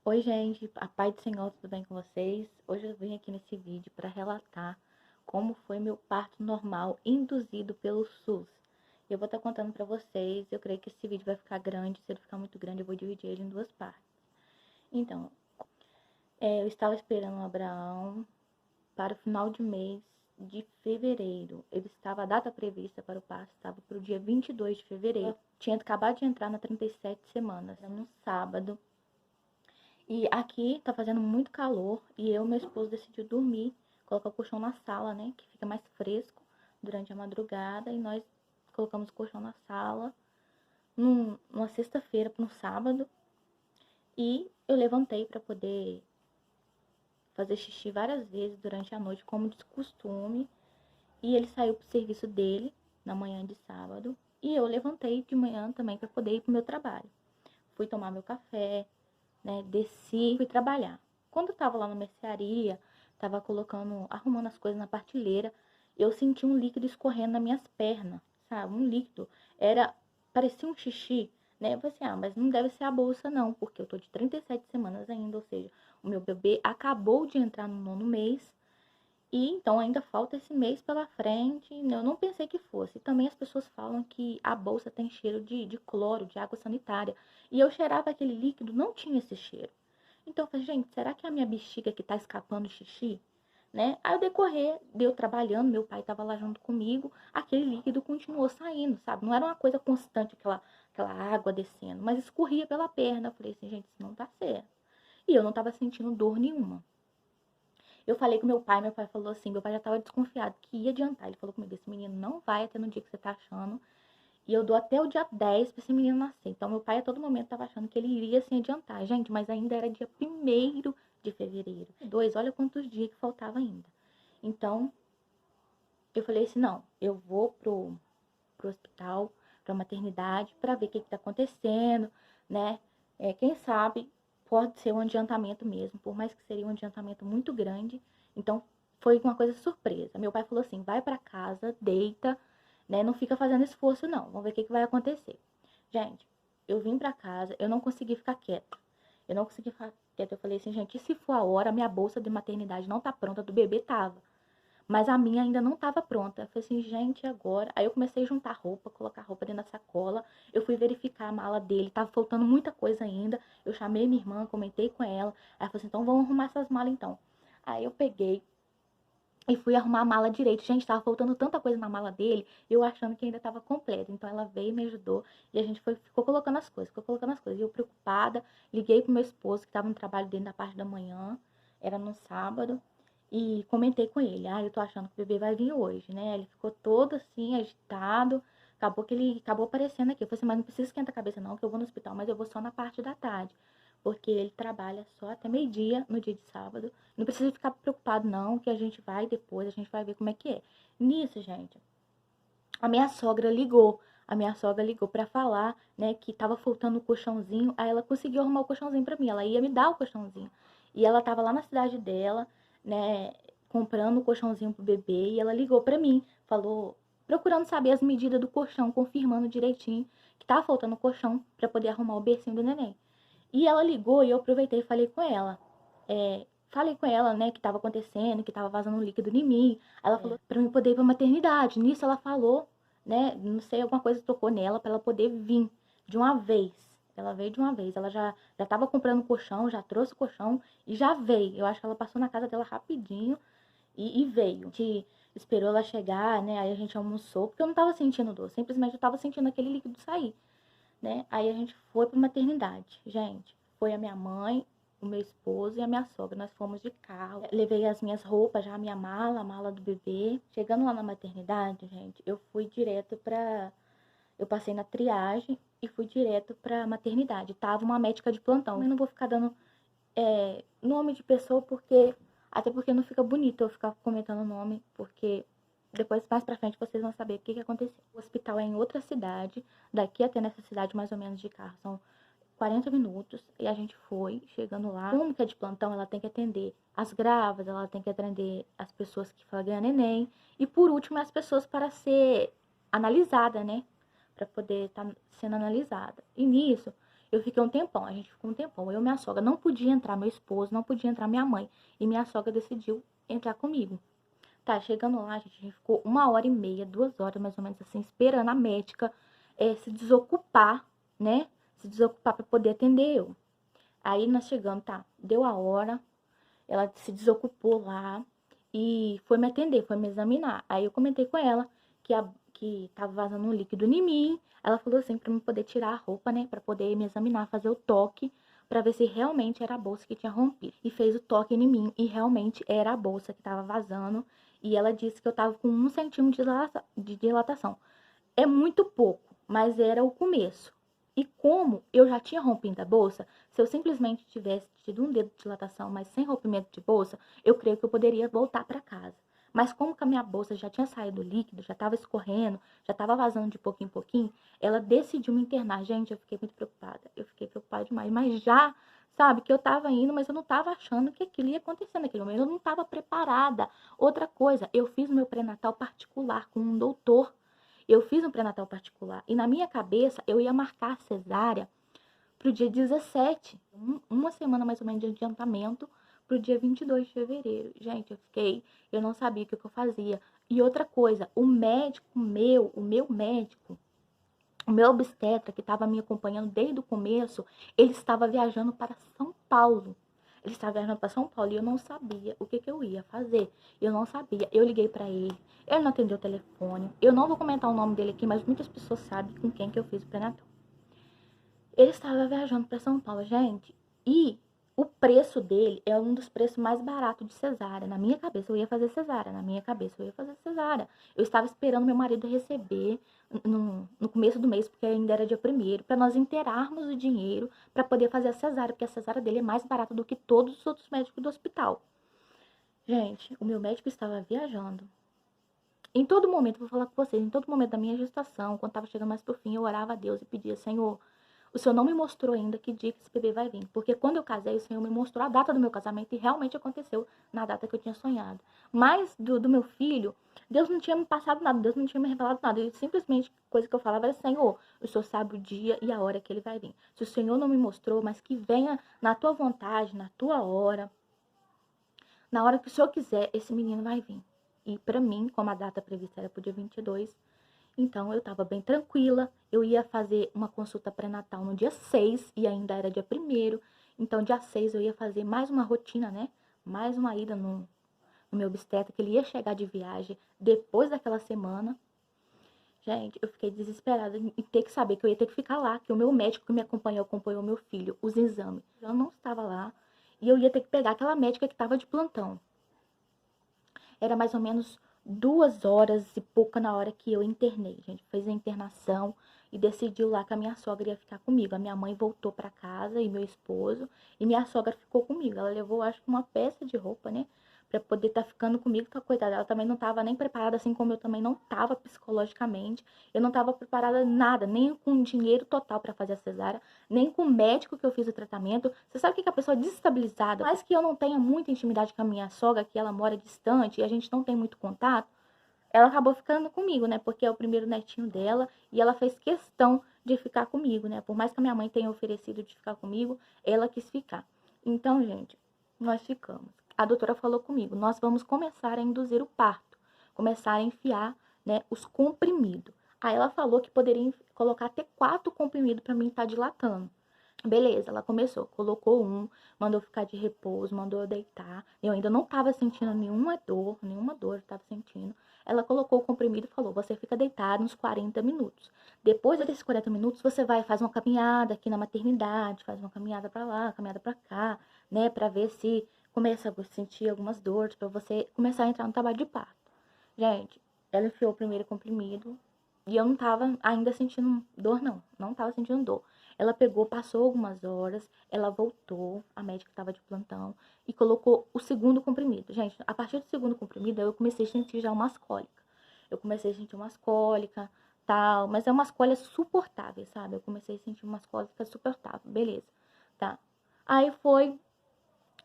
Oi, gente, a paz do Senhor, tudo bem com vocês? Hoje eu vim aqui nesse vídeo para relatar como foi meu parto normal induzido pelo SUS. Eu vou estar contando para vocês, eu creio que esse vídeo vai ficar grande, se ele ficar muito grande eu vou dividir ele em duas partes. Então, eu estava esperando o Abraão para o final de mês de fevereiro. A data prevista para o parto estava para o dia 22 de fevereiro. Eu tinha acabado de entrar na 37 semanas, era no sábado. E aqui tá fazendo muito calor e meu esposo decidiu dormir, colocar o colchão na sala, né, que fica mais fresco durante a madrugada. E nós colocamos o colchão na sala numa sexta-feira para um sábado. E eu levantei para poder fazer xixi várias vezes durante a noite, como de costume. E ele saiu pro serviço dele na manhã de sábado. E eu levantei de manhã também para poder ir pro meu trabalho. Fui tomar meu café, né, desci, fui trabalhar. Quando eu tava lá na mercearia, tava arrumando as coisas na partilheira, eu senti um líquido escorrendo nas minhas pernas, sabe? Um líquido. Parecia um xixi, né? Eu falei assim, mas não deve ser a bolsa não, porque eu tô de 37 semanas ainda, ou seja, o meu bebê acabou de entrar no 9º mês, e então ainda falta esse mês pela frente. Eu não pensei que fosse. Também as pessoas falam que a bolsa tem cheiro de cloro, de água sanitária. E eu cheirava aquele líquido, não tinha esse cheiro. Então eu falei, gente, será que é a minha bexiga que tá escapando xixi? Né? Aí, ao decorrer de eu trabalhando, meu pai estava lá junto comigo, aquele líquido continuou saindo, sabe? Não era uma coisa constante, aquela água descendo, mas escorria pela perna. Eu falei assim, gente, isso não tá certo. E eu não tava sentindo dor nenhuma. Eu falei com meu pai falou assim, meu pai já tava desconfiado que ia adiantar. Ele falou comigo, esse menino não vai até no dia que você tá achando, e eu dou até o dia 10 pra esse menino nascer. Então, meu pai a todo momento tava achando que ele iria assim adiantar. Gente, mas ainda era dia 1º de fevereiro. Olha quantos dias que faltava ainda. Então, eu falei assim, não, eu vou pro hospital, pra maternidade, pra ver o que tá acontecendo, né? Quem sabe pode ser um adiantamento mesmo, por mais que seria um adiantamento muito grande. Então, foi uma coisa surpresa. Meu pai falou assim, vai pra casa, deita, né? Não fica fazendo esforço, não. Vamos ver o que vai acontecer. Gente, eu vim pra casa, eu não consegui ficar quieta. Eu não consegui ficar quieta. Eu falei assim, gente, e se for a hora, minha bolsa de maternidade não tá pronta, do bebê tava. Mas a minha ainda não estava pronta. Eu falei assim, gente, agora? Aí eu comecei a juntar roupa, colocar roupa dentro da sacola. Eu fui verificar a mala dele, tava faltando muita coisa ainda. Eu chamei minha irmã, comentei com ela. Aí ela falou assim, então vamos arrumar essas malas então. Aí eu peguei e fui arrumar a mala direito. Gente, tava faltando tanta coisa na mala dele, eu achando que ainda tava completa. Então ela veio e me ajudou e a gente ficou colocando as coisas, ficou colocando as coisas. E eu preocupada, liguei pro meu esposo que tava no trabalho dele na parte da manhã, era no sábado. E comentei com ele, eu tô achando que o bebê vai vir hoje, né? Ele ficou todo assim, agitado. Acabou que ele acabou aparecendo aqui. Eu falei assim, mas não precisa esquentar a cabeça não, que eu vou no hospital, mas eu vou só na parte da tarde. Porque ele trabalha só até meio-dia no dia de sábado. Não precisa ficar preocupado não, que a gente vai depois, a gente vai ver como é que é. Nisso, gente, a minha sogra ligou. A minha sogra ligou pra falar, né, que tava faltando o colchãozinho. Aí ela conseguiu arrumar o colchãozinho pra mim. Ela ia me dar o colchãozinho. E ela tava lá na cidade dela, né, comprando o colchãozinho pro bebê. E ela ligou pra mim, falou, procurando saber as medidas do colchão, confirmando direitinho que tava faltando o colchão pra poder arrumar o bercinho do neném. E ela ligou e eu aproveitei e falei com ela. Falei com ela, né, que tava acontecendo, que tava vazando um líquido em mim. Ela falou pra mim poder ir pra maternidade. Nisso ela falou, né, não sei, alguma coisa tocou nela pra ela poder vir de uma vez. Ela veio de uma vez. Ela já tava comprando colchão, já trouxe o colchão e já veio. Eu acho que ela passou na casa dela rapidinho e veio. A gente esperou ela chegar, né, aí a gente almoçou, porque eu não tava sentindo dor. Simplesmente eu tava sentindo aquele líquido sair, né? Aí a gente foi pra maternidade. Gente, foi a minha mãe, o meu esposo e a minha sogra. Nós fomos de carro. Levei as minhas roupas, já a minha mala, a mala do bebê. Chegando lá na maternidade, gente, eu fui direto pra. Eu passei na triagem e fui direto pra maternidade. Tava uma médica de plantão. Eu não vou ficar dando nome de pessoa porque. Até porque não fica bonito eu ficar comentando o nome, porque depois, mais pra frente, vocês vão saber o que aconteceu. O hospital é em outra cidade, daqui até nessa cidade, mais ou menos de carro, são 40 minutos, e a gente foi, chegando lá. Como que é de plantão, ela tem que atender as grávidas, ela tem que atender as pessoas que vão ganhar neném, e por último, as pessoas para ser analisada, né? Para poder estar sendo analisada. E nisso, Eu fiquei um tempão, a gente ficou um tempão. Eu e minha sogra, não podia entrar meu esposo, não podia entrar minha mãe. E minha sogra decidiu entrar comigo. Tá, chegando lá, gente, a gente ficou 1h30, 2 horas mais ou menos assim, esperando a médica se desocupar, né? Se desocupar para poder atender eu. Aí nós chegamos, tá, deu a hora, ela se desocupou lá e foi me atender, foi me examinar. Aí eu comentei com ela que tava vazando um líquido em mim. Ela falou assim pra eu poder tirar a roupa, né, pra poder me examinar, fazer o toque, pra ver se realmente era a bolsa que tinha rompido. E fez o toque em mim e realmente era a bolsa que tava vazando. E ela disse que eu tava com 1 centímetro de dilatação. É muito pouco, mas era o começo. E como eu já tinha rompido a bolsa, se eu simplesmente tivesse tido um dedo de dilatação, mas sem rompimento de bolsa, eu creio que eu poderia voltar para casa. Mas como que a minha bolsa já tinha saído líquido, já estava escorrendo, já estava vazando de pouquinho em pouquinho, ela decidiu me internar. Gente, eu fiquei muito preocupada. Eu fiquei preocupada demais. Mas já, sabe, que eu estava indo, mas eu não estava achando que aquilo ia acontecer naquele momento. Eu não estava preparada. Outra coisa, eu fiz meu pré-natal particular com um doutor. Eu fiz um pré-natal particular e na minha cabeça eu ia marcar a cesárea para o dia 17, uma semana mais ou menos de adiantamento para o dia 22 de fevereiro. Gente, eu não sabia o que eu fazia. E outra coisa, o meu médico, o meu obstetra que estava me acompanhando desde o começo, ele estava viajando para São Paulo. Ele estava viajando para São Paulo e eu não sabia o que eu ia fazer. Eu não sabia. Eu liguei para ele. Ele não atendeu o telefone. Eu não vou comentar o nome dele aqui, mas muitas pessoas sabem com quem que eu fiz o pré-natal. Ele estava viajando para São Paulo, gente. E o preço dele é um dos preços mais baratos de cesárea. Na minha cabeça eu ia fazer cesárea. Na minha cabeça eu ia fazer cesárea. Eu estava esperando meu marido receber no começo do mês, porque ainda era dia 1º, para nós inteirarmos o dinheiro para poder fazer a cesárea, porque a cesárea dele é mais barata do que todos os outros médicos do hospital. Gente, o meu médico estava viajando. Em todo momento, vou falar com vocês, em todo momento da minha gestação, quando estava chegando mais pro fim, eu orava a Deus e pedia: Senhor, o Senhor não me mostrou ainda que dia que esse bebê vai vir. Porque quando eu casei, o Senhor me mostrou a data do meu casamento e realmente aconteceu na data que eu tinha sonhado. Mas do meu filho, Deus não tinha me passado nada, Deus não tinha me revelado nada. Ele simplesmente, coisa que eu falava era: Senhor, o Senhor sabe o dia e a hora que ele vai vir. Se o Senhor não me mostrou, mas que venha na tua vontade, na tua hora, na hora que o Senhor quiser, esse menino vai vir. E para mim, como a data prevista era pro dia 22, então eu estava bem tranquila. Eu ia fazer uma consulta pré-natal no dia 6 e ainda era dia 1º. Então, dia 6 eu ia fazer mais uma rotina, né? Mais uma ida no meu obstetra, que ele ia chegar de viagem depois daquela semana. Gente, eu fiquei desesperada em ter que saber que eu ia ter que ficar lá, que o meu médico que me acompanhou meu filho, os exames. Eu não estava lá e eu ia ter que pegar aquela médica que estava de plantão. Era mais ou menos 2 horas e pouca na hora que eu internei. A gente fez a internação e decidiu lá que a minha sogra ia ficar comigo. A minha mãe voltou para casa e meu esposo, e minha sogra ficou comigo. Ela levou, acho que uma peça de roupa, né, para poder estar ficando comigo, porque coitada, ela também não estava nem preparada, assim como eu também não estava psicologicamente. Eu não estava preparada nada, nem com dinheiro total para fazer a cesárea, nem com o médico que eu fiz o tratamento. Você sabe o que a pessoa desestabilizada, mas que eu não tenha muita intimidade com a minha sogra, que ela mora distante e a gente não tem muito contato, ela acabou ficando comigo, né? Porque é o primeiro netinho dela e ela fez questão de ficar comigo, né? Por mais que a minha mãe tenha oferecido de ficar comigo, ela quis ficar. Então, gente, nós ficamos. A doutora falou comigo: nós vamos começar a induzir o parto, começar a enfiar, né, os comprimidos. Aí ela falou que poderia colocar até 4 comprimidos para mim estar dilatando. Beleza, ela começou, colocou um, mandou ficar de repouso, mandou eu deitar. Eu ainda não tava sentindo nenhuma dor eu tava sentindo. Ela colocou o comprimido e falou: você fica deitado uns 40 minutos. Depois desses 40 minutos, você vai, faz uma caminhada aqui na maternidade, faz uma caminhada pra lá, caminhada pra cá, né, pra ver se começa a sentir algumas dores, pra você começar a entrar no trabalho de parto. Gente, ela enfiou o primeiro comprimido e eu não tava ainda sentindo dor, não tava sentindo dor. Ela pegou, passou algumas horas, ela voltou, a médica estava de plantão, e colocou o segundo comprimido. Gente, a partir do segundo comprimido, eu comecei a sentir já umas cólicas. Eu comecei a sentir umas cólicas, tal, mas é umas cólicas suportáveis, sabe? Eu comecei a sentir umas cólicas suportáveis, beleza, tá. Aí foi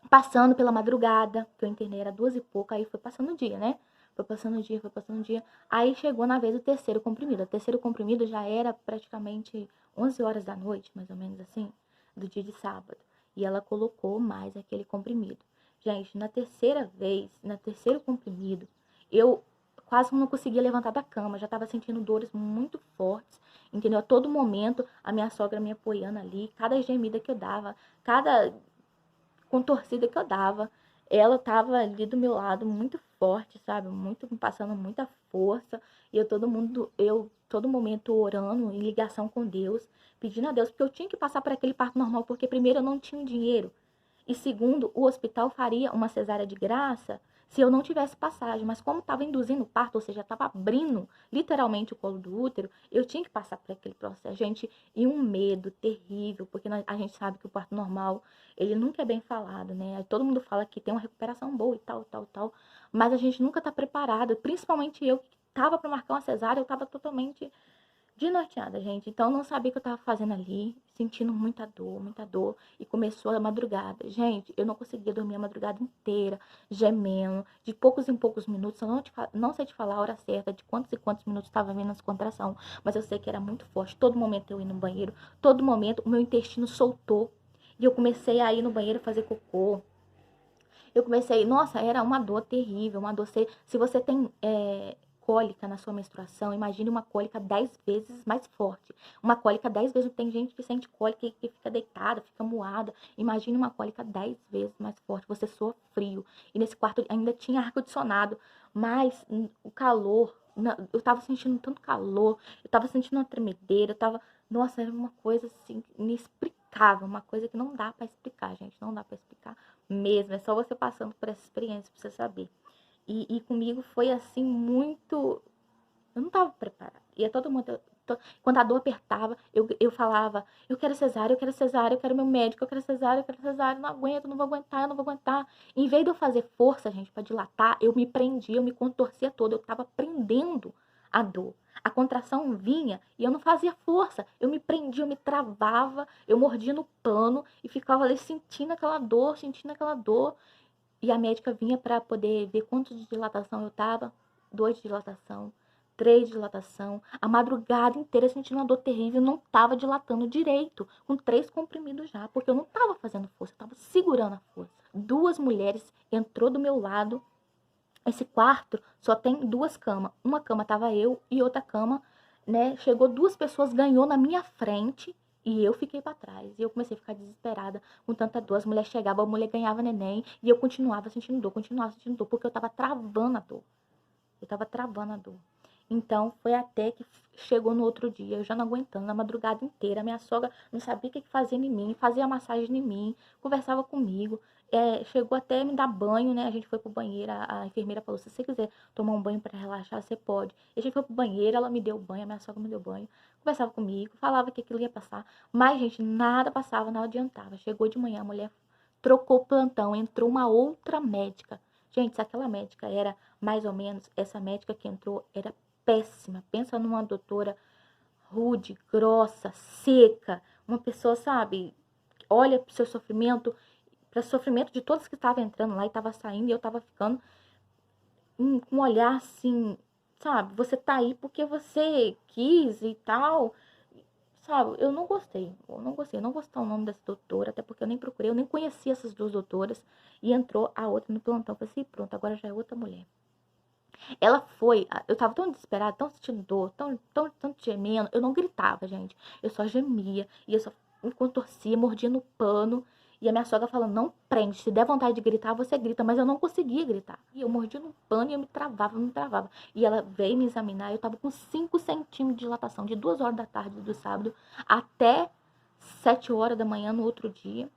passando pela madrugada, que eu internei era 2 e pouca, aí foi passando o dia, né? Foi passando o dia, foi passando o dia. Aí chegou na vez o terceiro comprimido. O terceiro comprimido já era praticamente 11 horas da noite, mais ou menos assim. do dia de sábado. E ela colocou mais aquele comprimido. Gente, na terceira vez, no terceiro comprimido, eu quase não conseguia levantar da cama. Já estava sentindo dores muito fortes, entendeu? A todo momento, a minha sogra me apoiando ali. Cada gemida que eu dava, cada contorcida que eu dava, ela estava ali do meu lado muito forte, sabe? Muito, passando muita força. E eu todo momento orando em ligação com Deus, pedindo a Deus, porque eu tinha que passar por aquele parto normal, porque primeiro eu não tinha dinheiro. E segundo, o hospital faria uma cesárea de graça se eu não tivesse passagem. Mas como estava induzindo o parto, ou seja, estava abrindo literalmente o colo do útero, eu tinha que passar por aquele processo, gente. E um medo terrível, porque a gente sabe que o parto normal, ele nunca é bem falado, né? Todo mundo fala que tem uma recuperação boa e tal, tal, tal. Mas a gente nunca está preparado. Principalmente eu que estava para marcar uma cesárea, eu estava totalmente desnorteada, gente. Então, eu não sabia o que eu tava fazendo ali, sentindo muita dor. E começou a madrugada. Gente, eu não conseguia dormir a madrugada inteira, gemendo, de poucos em poucos minutos. Eu não sei te falar a hora certa, de quantos e quantos minutos estava vindo as contração, mas eu sei que era muito forte. Todo momento eu ia no banheiro, todo momento o meu intestino soltou. E eu comecei a ir no banheiro fazer cocô. Eu comecei, nossa, era uma dor terrível, uma dor. Se você tem cólica na sua menstruação, imagine uma cólica 10 vezes mais forte. Uma cólica 10 vezes, tem gente que sente cólica e que fica deitada, fica moada. Imagine uma cólica 10 vezes mais forte, você soa frio. E nesse quarto ainda tinha ar-condicionado, mas o calor, eu tava sentindo tanto calor, eu tava sentindo uma tremedeira, nossa, era uma coisa assim, inexplicável, uma coisa que não dá pra explicar, gente, não dá pra explicar mesmo, é só você passando por essa experiência pra você saber. E comigo foi assim muito. Eu não tava preparada. E a todo mundo. Quando a dor apertava, eu falava: eu quero cesárea, eu quero cesárea, eu quero meu médico, eu quero cesárea, eu quero cesárea, não aguento, não vou aguentar, eu não vou aguentar. Em vez de eu fazer força, gente, pra dilatar, eu me prendia, eu me contorcia toda, eu tava prendendo a dor. A contração vinha e eu não fazia força. Eu me prendia, eu me travava, eu mordia no pano e ficava ali sentindo aquela dor, sentindo aquela dor. E a médica vinha para poder ver quanto de dilatação eu tava. 2 de dilatação, 3 de dilatação. A madrugada inteira sentindo uma dor terrível, não tava dilatando direito. Com 3 comprimidos já, porque eu não tava fazendo força, eu tava segurando a força. 2 mulheres entrou do meu lado. Esse quarto só tem 2 camas. Uma cama tava eu e outra cama, né? Chegou 2 pessoas, ganhou na minha frente. E eu fiquei pra trás. E eu comecei a ficar desesperada com tanta dor. As mulheres chegavam, a mulher ganhava neném. E eu continuava sentindo dor, porque eu tava travando a dor. Eu tava travando a dor. Então, foi até que chegou no outro dia, eu já não aguentando, na madrugada inteira. Minha sogra não sabia o que fazia em mim, fazia massagem em mim, conversava comigo. Chegou até me dar banho, né? A gente foi pro banheiro, a enfermeira falou: se você quiser tomar um banho para relaxar, você pode. E a gente foi pro banheiro, ela me deu banho, a minha sogra me deu banho, conversava comigo, falava que aquilo ia passar. Mas, gente, nada passava, não adiantava. Chegou de manhã, a mulher trocou o plantão, entrou uma outra médica. Gente, se aquela médica era mais ou menos, essa médica que entrou era péssima. Pensa numa doutora rude, grossa, seca, uma pessoa, sabe, olha pro seu sofrimento, para o sofrimento de todos que estavam entrando lá e estavam saindo, e eu tava ficando com um olhar assim, sabe, você tá aí porque você quis e tal, sabe, eu não vou citar o nome dessa doutora, até porque eu nem procurei, eu nem conhecia essas 2 doutoras, e entrou a outra no plantão, eu falei assim, pronto, agora já é outra mulher. Ela foi, eu tava tão desesperada, tão sentindo dor, tão gemendo, eu não gritava, gente. Eu só gemia, e eu só me contorcia, mordia no pano. E a minha sogra falando: não prende, se der vontade de gritar, você grita. Mas eu não conseguia gritar. E eu mordia no pano e eu me travava, me travava. E ela veio me examinar, eu tava com 5 centímetros de dilatação, de 2 horas da tarde do sábado até 7 horas da manhã no outro dia,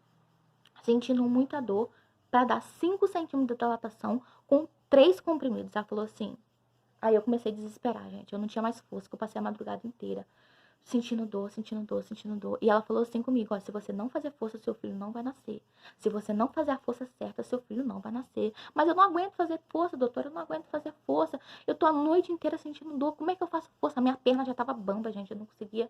sentindo muita dor, para dar 5 centímetros de dilatação com 3 comprimidos. Ela falou assim. Aí eu comecei a desesperar, gente. Eu não tinha mais força, que eu passei a madrugada inteira sentindo dor, sentindo dor, sentindo dor. E ela falou assim comigo: ó, se você não fazer força, seu filho não vai nascer. Se você não fazer a força certa, seu filho não vai nascer. Mas eu não aguento fazer força, doutora, eu não aguento fazer força. Eu tô a noite inteira sentindo dor. Como é que eu faço força? A minha perna já tava bamba, gente. Eu não conseguia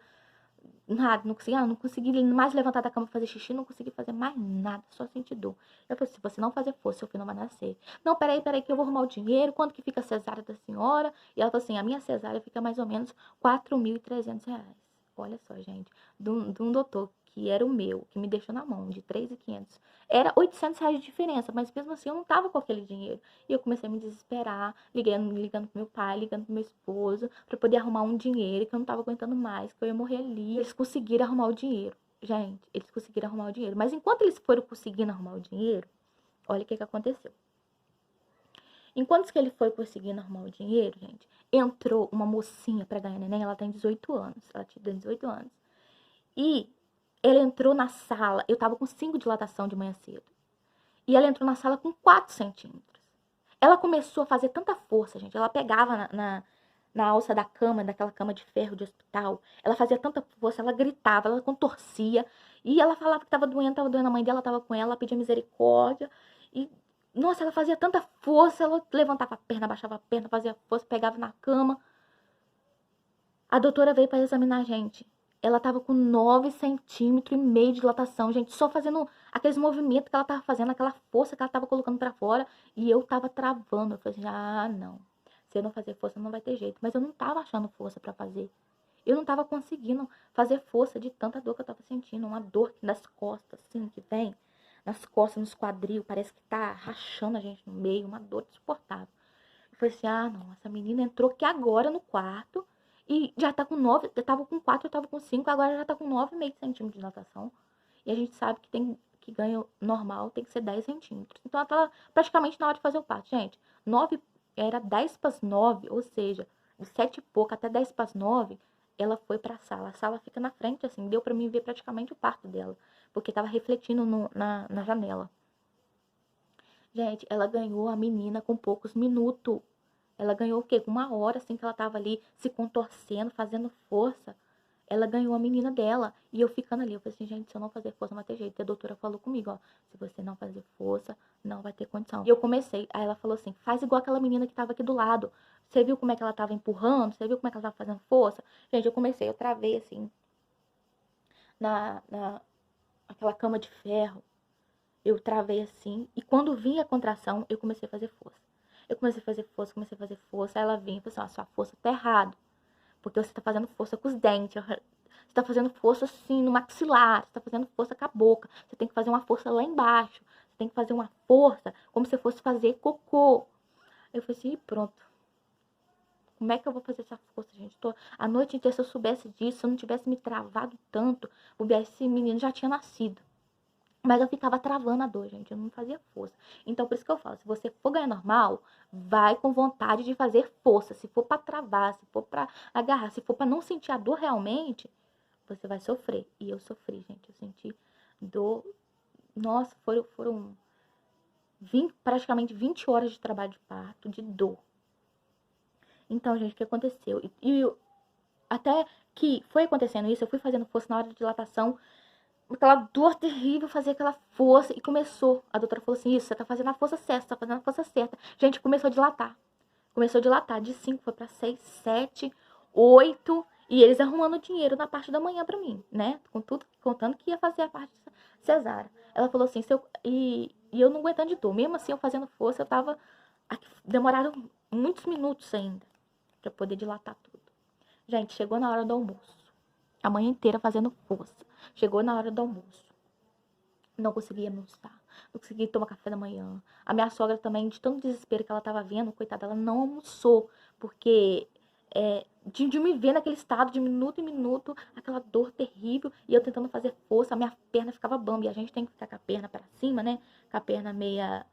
nada, não consegui mais levantar da cama pra fazer xixi, não consegui fazer mais nada, só sentir dor. Eu falei: se você não fazer força, seu filho não vai nascer. Não, peraí, que eu vou arrumar o dinheiro, quanto que fica a cesárea da senhora? E ela falou assim: a minha cesárea fica mais ou menos R$ 4.300. Olha só, gente, de um doutor que era o meu, que me deixou na mão, de 3.500. Era R$ 800 de diferença, mas mesmo assim eu não tava com aquele dinheiro. E eu comecei a me desesperar, ligando pro meu pai, ligando pro meu esposo, pra poder arrumar um dinheiro que eu não tava aguentando mais, que eu ia morrer ali. Eles conseguiram arrumar o dinheiro. Gente, eles conseguiram arrumar o dinheiro. Mas enquanto eles foram conseguindo arrumar o dinheiro, olha o que aconteceu. Enquanto que ele foi conseguindo arrumar o dinheiro, gente, entrou uma mocinha pra ganhar neném, ela tem 18 anos, ela tinha 18 anos. E ela entrou na sala, eu tava com 5 de dilatação de manhã cedo. E ela entrou na sala com 4 centímetros. Ela começou a fazer tanta força, gente. Ela pegava na alça da cama, daquela cama de ferro de hospital. Ela fazia tanta força, ela gritava, ela contorcia. E ela falava que tava doendo, a mãe dela tava com ela pedia misericórdia. E, nossa, ela fazia tanta força, ela levantava a perna, baixava a perna, fazia força, pegava na cama. A doutora veio para examinar a gente. Ela tava com 9,5 centímetros de dilatação, gente, só fazendo aqueles movimentos que ela tava fazendo, aquela força que ela tava colocando para fora, e eu tava travando. Eu falei assim, ah, não, se eu não fazer força não vai ter jeito. Mas eu não tava achando força para fazer. Eu não tava conseguindo fazer força de tanta dor que eu tava sentindo, uma dor nas costas, assim, que vem, nas costas, nos quadril, parece que tá rachando a gente no meio, uma dor insuportável. Eu falei assim, ah, não, essa menina entrou aqui agora no quarto, e já tá com 9, eu tava com 4, eu tava com 5, agora já tá com 9,5 centímetros de dilatação. E a gente sabe que tem que ganho normal tem que ser 10 centímetros. Então ela tava praticamente na hora de fazer o parto. Gente, 9, era 10 para as 9, ou seja, de 7 e pouco até 10 para as 9, ela foi pra sala. A sala fica na frente, assim, deu pra mim ver praticamente o parto dela, porque tava refletindo na janela. Gente, ela ganhou a menina com poucos minutos. Ela ganhou o quê? Com 1 hora, assim, que ela tava ali se contorcendo, fazendo força. Ela ganhou a menina dela. E eu ficando ali, eu falei assim, gente, se eu não fazer força, não vai ter jeito. E a doutora falou comigo, ó, se você não fazer força, não vai ter condição. E eu comecei, aí ela falou assim, faz igual aquela menina que tava aqui do lado. Você viu como é que ela tava empurrando? Você viu como é que ela tava fazendo força? Gente, eu comecei, eu travei, assim, aquela cama de ferro. Eu travei assim, e quando vinha a contração, eu comecei a fazer força. Eu comecei a fazer força, comecei a fazer força, aí ela vinha e falou assim, ó, sua força tá errado, porque você tá fazendo força com os dentes, você tá fazendo força assim no maxilar, você tá fazendo força com a boca, você tem que fazer uma força lá embaixo, você tem que fazer uma força como se fosse fazer cocô. Eu falei assim, e pronto. Como é que eu vou fazer essa força, gente? A noite inteira, se eu soubesse disso, se eu não tivesse me travado tanto, esse menino já tinha nascido. Mas eu ficava travando a dor, gente. Eu não fazia força. Então, por isso que eu falo, se você for ganhar normal, vai com vontade de fazer força. Se for pra travar, se for pra agarrar, se for pra não sentir a dor realmente, você vai sofrer. E eu sofri, gente. Eu senti dor. Nossa, foram praticamente 20 horas de trabalho de parto, de dor. Então, gente, o que aconteceu? Até que foi acontecendo isso, eu fui fazendo força na hora de dilatação, aquela dor terrível, fazer aquela força, e começou. A doutora falou assim, isso, você tá fazendo a força certa, você tá fazendo a força certa. Gente, começou a dilatar. Começou a dilatar, de 5 foi pra 6, 7, 8, e eles arrumando dinheiro na parte da manhã pra mim, né? Com tudo, contando que ia fazer a parte cesárea. Ela falou assim, e eu não aguentando de dor. Mesmo assim, eu fazendo força, eu tava... Demoraram muitos minutos ainda pra poder dilatar tudo. Gente, chegou na hora do almoço. A manhã inteira fazendo força. Chegou na hora do almoço. Não conseguia almoçar. Não conseguia tomar café da manhã. A minha sogra também, de tanto desespero que ela tava vendo, coitada, ela não almoçou. Porque de me ver naquele estado, de minuto em minuto, aquela dor terrível, e eu tentando fazer força, a minha perna ficava bamba. E a gente tem que ficar com a perna para cima, né? Com a perna meia...